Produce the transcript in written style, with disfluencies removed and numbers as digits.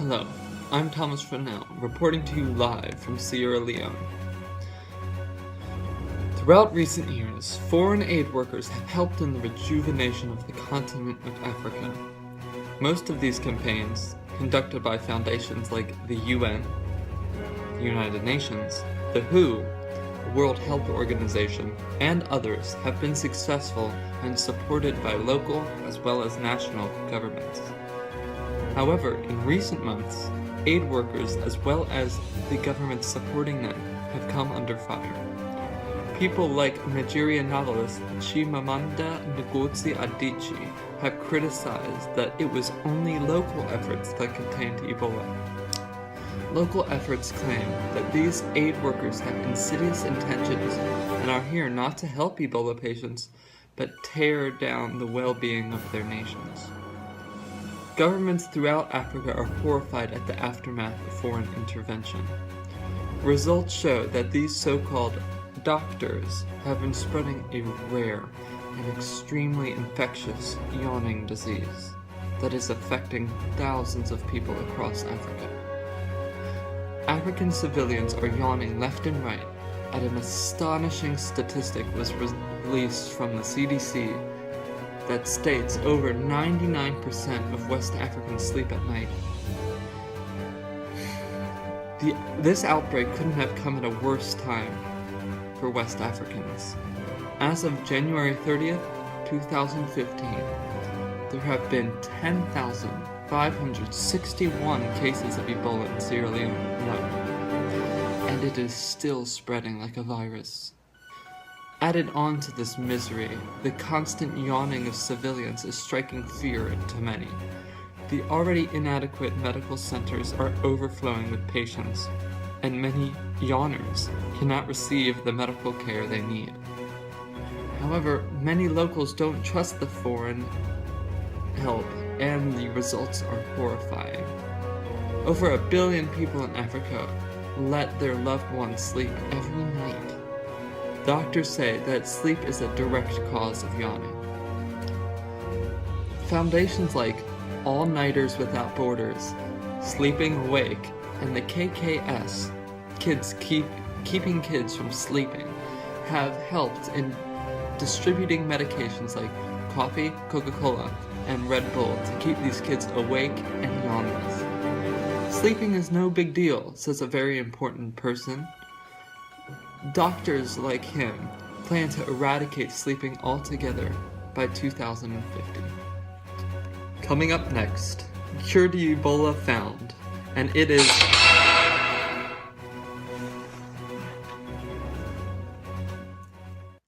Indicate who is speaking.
Speaker 1: Hello, I'm Thomas Fennell, reporting to you live from Sierra Leone. Throughout recent years, foreign aid workers have helped in the rejuvenation of the continent of Africa. Most of these campaigns, conducted by foundations like the UN, the United Nations, the WHO, the World Health Organization, and others, have been successful and supported by local as well as national governments. However, in recent months, aid workers as well as the government supporting them have come under fire. People like Nigerian novelist Chimamanda Ngozi Adichie have criticized that it was only local efforts that contained Ebola. Local efforts claim that these aid workers have insidious intentions and are here not to help Ebola patients, but tear down the well-being of their nations. Governments throughout Africa are horrified at the aftermath of foreign intervention. Results show that these so-called doctors have been spreading a rare and extremely infectious yawning disease that is affecting thousands of people across Africa. African civilians are yawning left and right, and an astonishing statistic was released from the CDC that states over 99% of West Africans sleep at night. This outbreak couldn't have come at a worse time for West Africans. As of January 30th, 2015, there have been 10,561 cases of Ebola in Sierra Leone alone, and it is still spreading like a virus. Added on to this misery, the constant yawning of civilians is striking fear into many. The already inadequate medical centers are overflowing with patients, and many yawners cannot receive the medical care they need. However, many locals don't trust the foreign help, and the results are horrifying. Over 1 billion people in Africa let their loved ones sleep every night. Doctors say that sleep is a direct cause of yawning. Foundations like All Nighters Without Borders, Sleeping Awake, and the KKS, Keeping Kids from Sleeping, have helped in distributing medications like coffee, Coca-Cola, and Red Bull to keep these kids awake and yawnless. Sleeping is no big deal, says a very important person. Doctors like him plan to eradicate sleeping altogether by 2050. Coming up next, cure to Ebola found, and it is